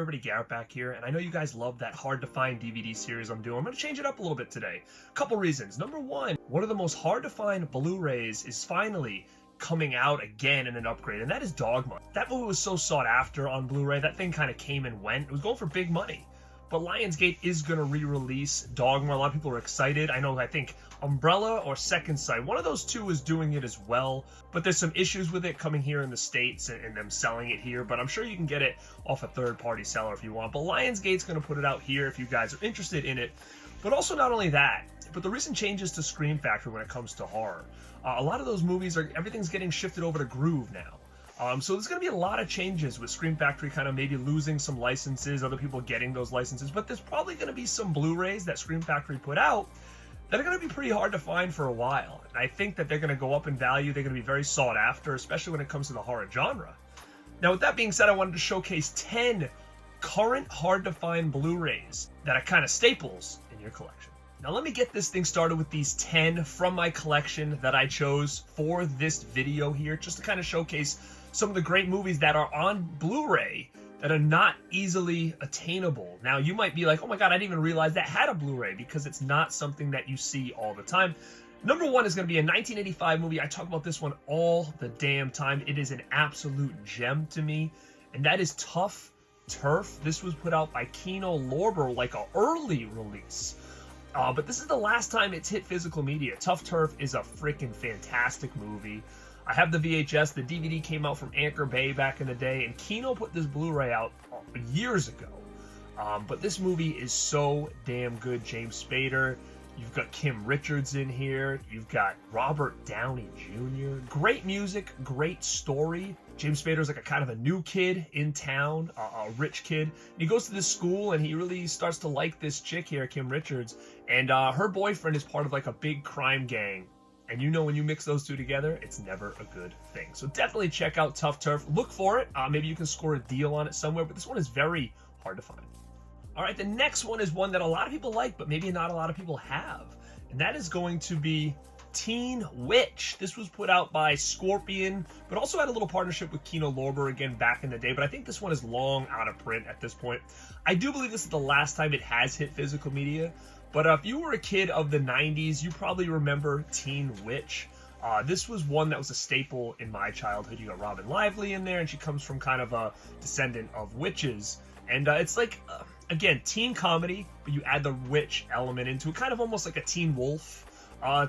everybody? Garrett back here, and I know you guys love that hard-to-find DVD series I'm doing. I'm going to change it up a little bit today. A couple reasons. Number one of the most hard-to-find Blu-rays is finally coming out again in an upgrade, and that is Dogma. That movie was so sought after on Blu-ray. That thing kind of came and went. It was going for big money. But Lionsgate is going to re-release Dogma. A lot of people are excited. I think Umbrella or Second Sight, one of those two is doing it as well. But there's some issues with it coming here in the States and them selling it here. But I'm sure you can get it off a third-party seller if you want. But Lionsgate's going to put it out here if you guys are interested in it. But also not only that, but the recent changes to Scream Factory when it comes to horror. A lot of those movies, everything's getting shifted over to Groove now. So there's going to be a lot of changes with Scream Factory kind of maybe losing some licenses, other people getting those licenses, but there's probably going to be some Blu-rays that Scream Factory put out that are going to be pretty hard to find for a while. And I think that they're going to go up in value. They're going to be very sought after, especially when it comes to the horror genre. Now, with that being said, I wanted to showcase 10 current hard-to-find Blu-rays that are kind of staples in your collection. Now let me get this thing started with these 10 from my collection that I chose for this video here, just to kind of showcase some of the great movies that are on Blu-ray that are not easily attainable. Now you might be like, oh my god, I didn't even realize that had a Blu-ray, because it's not something that you see all the time. Number one is going to be a 1985 movie. I talk about this one all the damn time. It is an absolute gem to me, and that is Tough Turf. This was put out by Kino Lorber, like an early release. But this is the last time it's hit physical media. Tough Turf is a freaking fantastic movie. I have the VHS. The DVD came out from Anchor Bay back in the day, and Kino put this Blu-ray out years ago. But this movie is so damn good. James Spader. You've got Kim Richards in here. You've got Robert Downey Jr. Great music, great story. James Spader's like a kind of a new kid in town, a rich kid. And he goes to this school and he really starts to like this chick here, Kim Richards. And her boyfriend is part of like a big crime gang. And you know when you mix those two together, it's never a good thing. So definitely check out Tough Turf. Look for it. Maybe you can score a deal on it somewhere. But this one is very hard to find. All right, the next one is one that a lot of people like, but maybe not a lot of people have. And that is going to be Teen Witch. This was put out by Scorpion, but also had a little partnership with Kino Lorber again back in the day. But I think this one is long out of print at this point. I do believe this is the last time it has hit physical media. But if you were a kid of the 90s, you probably remember Teen Witch. This was one that was a staple in my childhood. You got Robin Lively in there, and she comes from kind of a descendant of witches. And it's like, again, teen comedy, but you add the witch element into it, kind of almost like a Teen Wolf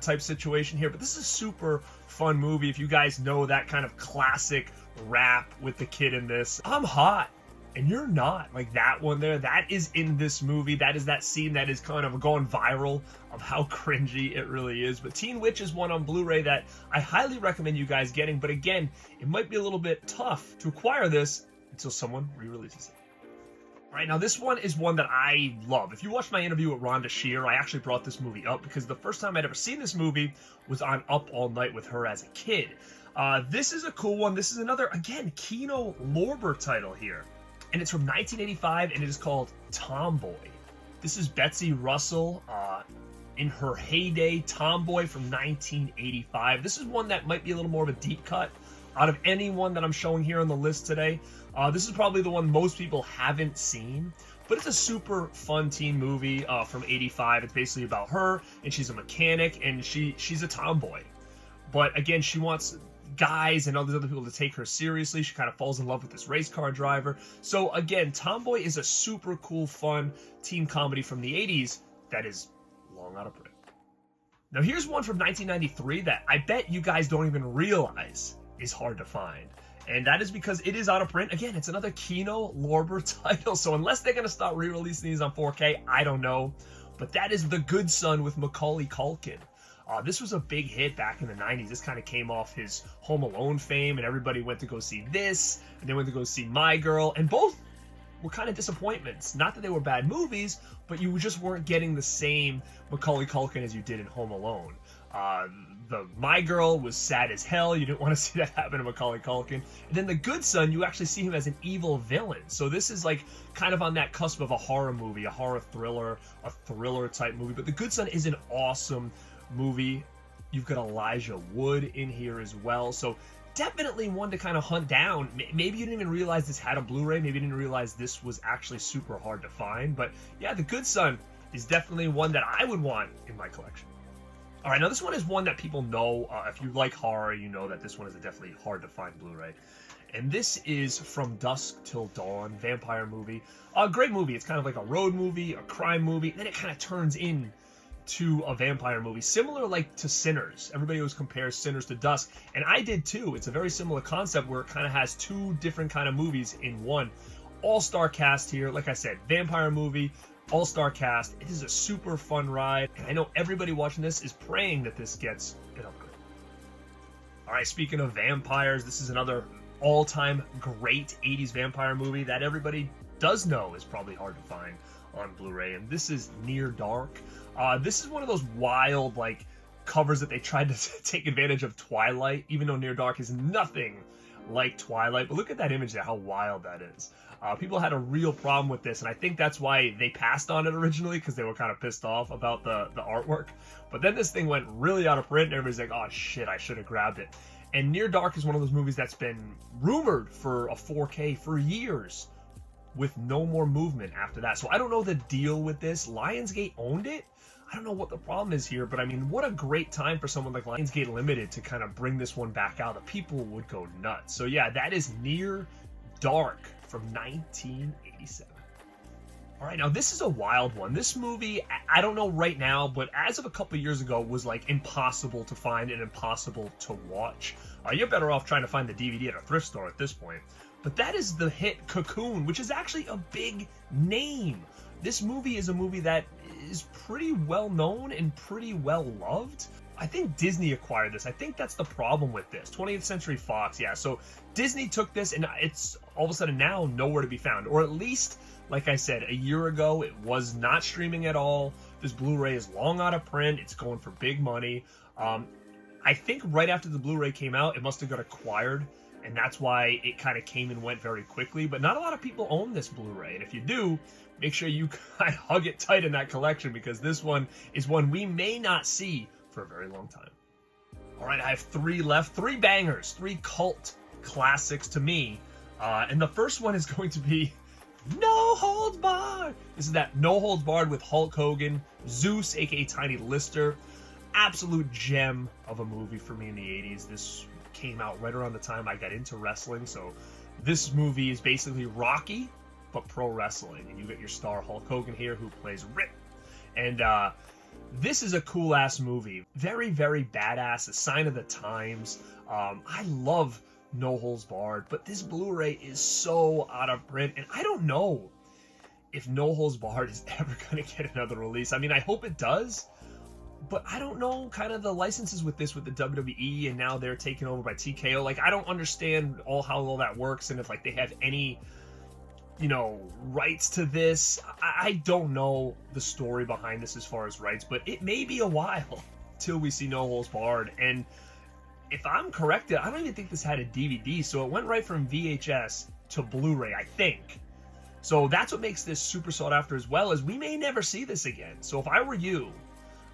type situation here. But this is a super fun movie. If you guys know that kind of classic rap with the kid in this, I'm hot and you're not, like that one there, that is in this movie. That is that scene that is kind of going viral of how cringy it really is. But Teen Witch is one on Blu-ray that I highly recommend you guys getting. But again, it might be a little bit tough to acquire this until someone re-releases it. All right, now this one is one that I love. If you watched my interview with Rhonda Shear, I actually brought this movie up because the first time I'd ever seen this movie was on Up All Night with her as a kid. This is a cool one. This is another, again, Kino Lorber title here. And it's from 1985, and it is called Tomboy. This is Betsy Russell in her heyday, Tomboy from 1985. This is one that might be a little more of a deep cut out of any one that I'm showing here on the list today. This is probably the one most people haven't seen, but it's a super fun teen movie from 85. It's basically about her, and she's a mechanic, and she's a tomboy. But again, she wants guys and all these other people to take her seriously. She kind of falls in love with this race car driver. So again, Tomboy is a super cool, fun teen comedy from the 80s that is long out of print. Now here's one from 1993 that I bet you guys don't even realize is hard to find. And that is because it is out of print. Again, it's another Kino Lorber title. So unless they're going to start re-releasing these on 4K, I don't know. But that is The Good Son with Macaulay Culkin. This was a big hit back in the 90s. This kind of came off his Home Alone fame, and everybody went to go see this, and they went to go see My Girl, and both were kind of disappointments. Not that they were bad movies, but you just weren't getting the same Macaulay Culkin as you did in Home Alone. The My Girl was sad as hell. You didn't want to see that happen to Macaulay Culkin. And then The Good Son, you actually see him as an evil villain. So this is like kind of on that cusp of a horror movie, a horror thriller, a thriller type movie. But The Good Son is an awesome movie. You've got Elijah Wood in here as well. So definitely one to kind of hunt down. Maybe you didn't even realize this had a Blu-ray. Maybe you didn't realize this was actually super hard to find. But yeah, The Good Son is definitely one that I would want in my collection. All right, now this one is one that people know. If you like horror, you know that this one is a definitely hard to find Blu-ray. And this is From Dusk Till Dawn, vampire movie. A great movie. It's kind of like a road movie, a crime movie. Then it kind of turns into a vampire movie, similar like to Sinners. Everybody always compares Sinners to Dusk, and I did too. It's a very similar concept where it kind of has two different kind of movies in one. All-star cast here. Like I said, vampire movie, all-star cast. It is a super fun ride, and I know everybody watching this is praying that this gets an upgrade. All right, speaking of vampires, this is another all-time great 80s vampire movie that everybody does know is probably hard to find on Blu-ray, and this is Near Dark. This is one of those wild, like, covers that they tried to take advantage of Twilight, even though Near Dark is nothing like Twilight. But look at that image there, how wild that is. People had a real problem with this, and I think that's why they passed on it originally, because they were kind of pissed off about the artwork. But then this thing went really out of print, and everybody's like, oh shit, I should have grabbed it. And Near Dark is one of those movies that's been rumored for a 4K for years, with no more movement after that. So I don't know the deal with this. Lionsgate owned it. I don't know what the problem is here, but I mean, what a great time for someone like Lionsgate Limited to kind of bring this one back out. The people would go nuts. So yeah, that is Near Dark from 1987. All right, now this is a wild one. This movie, I don't know right now, but as of a couple years ago, was like impossible to find and impossible to watch. You're better off trying to find the DVD at a thrift store at this point. But that is the hit Cocoon, which is actually a big name. This movie is a movie that is pretty well known and pretty well loved. I think Disney acquired this. I think that's the problem with this. 20th Century Fox, yeah. So Disney took this, and it's all of a sudden now nowhere to be found. Or at least, like I said, a year ago, it was not streaming at all. This Blu-ray is long out of print. It's going for big money. I think right after the Blu-ray came out, it must have got acquired, and that's why it kind of came and went very quickly. But not a lot of people own this Blu-ray, and if you do, make sure you kind of hug it tight in that collection, because this one is one we may not see for a very long time. All right, I have three left, three bangers, three cult classics to me, and the first one is going to be No Holds Barred. This is that No Holds Barred with Hulk Hogan, Zeus, aka Tiny Lister. Absolute gem of a movie for me in the 80s. This came out right around the time I got into wrestling, so this movie is basically Rocky, but pro wrestling, and you get your star Hulk Hogan here, who plays Rip. And this is a cool ass movie, very, very badass, a sign of the times. I love No Holds Barred, but this Blu-ray is so out of print, and I don't know if No Holds Barred is ever going to get another release. I mean, I hope it does, but I don't know kind of the licenses with this, with the WWE, and now they're taken over by TKO. Like, I don't understand how all that works, and if like they have any, you know, rights to this. I don't know the story behind this as far as rights, but it may be a while till we see No Holds Barred. And if I'm corrected, I don't even think this had a DVD, so it went right from VHS to Blu-ray, I think. So that's what makes this super sought after, as well as we may never see this again. So if I were you,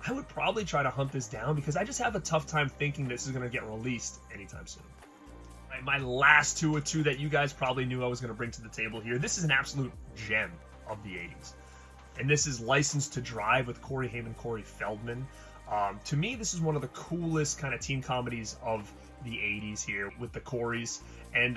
I would probably try to hunt this down, because I just have a tough time thinking this is going to get released anytime soon. My last two are two that you guys probably knew I was going to bring to the table here. This is an absolute gem of the 80s. And this is License to Drive with Corey Haim and Corey Feldman. To me, this is one of the coolest kind of teen comedies of the 80s here with the Coreys. And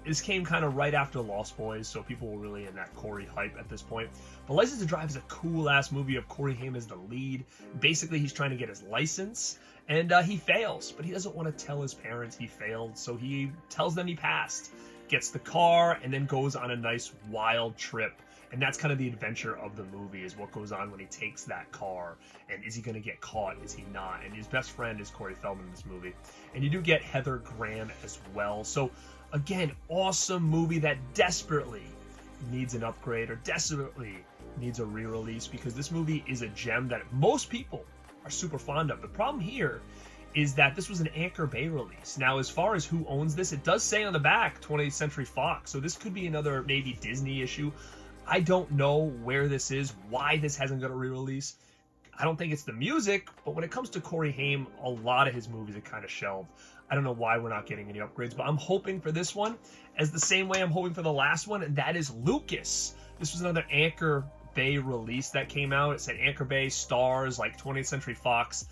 this came kind of right after Lost Boys, so people were really in that Corey hype at this point. But License to Drive is a cool-ass movie of Corey Haim as the lead. Basically, he's trying to get his license, and he fails. But he doesn't want to tell his parents he failed, so he tells them he passed. Gets the car, and then goes on a nice, wild trip. And that's kind of the adventure of the movie, is what goes on when he takes that car. And is he going to get caught? Is he not? And his best friend is Corey Feldman in this movie. And you do get Heather Graham as well. So, again, awesome movie that desperately needs an upgrade, or desperately needs a re-release, because this movie is a gem that most people are super fond of. The problem here is that this was an Anchor Bay release. Now, as far as who owns this, it does say on the back 20th Century Fox. So this could be another maybe Disney issue. I don't know where this is, why this hasn't got a re-release. I don't think it's the music, but when it comes to Corey Haim, a lot of his movies are kind of shelved. I don't know why we're not getting any upgrades, but I'm hoping for this one as the same way I'm hoping for the last one, and that is Lucas. This was another Anchor Bay release that came out. It said Anchor Bay, Stars, like 20th Century Fox.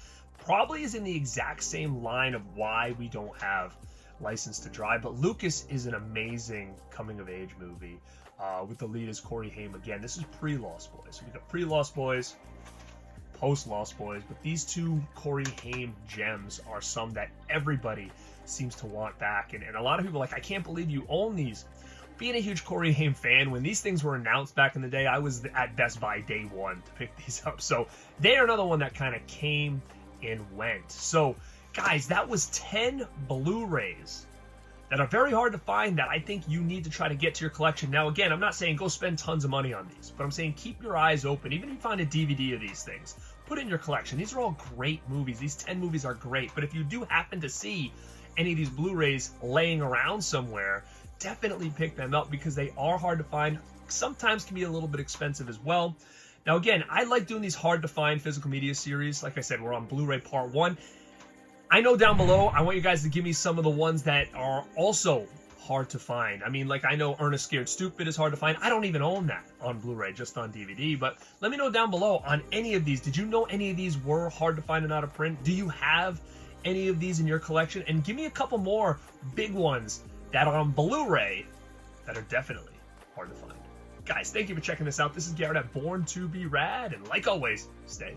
Probably is in the exact same line of why we don't have License to Drive, but Lucas is an amazing coming-of-age movie with the lead as Corey Haim again. This is pre-Lost Boys. So we got pre-Lost Boys, post-Lost Boys, but these two Corey Haim gems are some that everybody seems to want back, and a lot of people are like, I can't believe you own these. Being a huge Corey Haim fan, when these things were announced back in the day, I was at Best Buy day one to pick these up, so they are another one that kind of came and went. So guys, that was 10 Blu-rays that are very hard to find that I think you need to try to get to your collection. Now, again, I'm not saying go spend tons of money on these, but I'm saying keep your eyes open. Even if you find a DVD of these things, put it in your collection. These are all great movies. These 10 movies are great. But if you do happen to see any of these Blu-rays laying around somewhere, definitely pick them up because they are hard to find. Sometimes can be a little bit expensive as well. Now, again, I like doing these hard to find physical media series. Like I said, we're on Blu-ray Part 1. I know down below, I want you guys to give me some of the ones that are also hard to find. I mean, like, I know Ernest Scared Stupid is hard to find. I don't even own that on Blu-ray, just on DVD. But let me know down below on any of these. Did you know any of these were hard to find and out of print? Do you have any of these in your collection? And give me a couple more big ones that are on Blu-ray that are definitely hard to find. Guys, thank you for checking this out. This is Garrett at Born2beRad, and like always, stay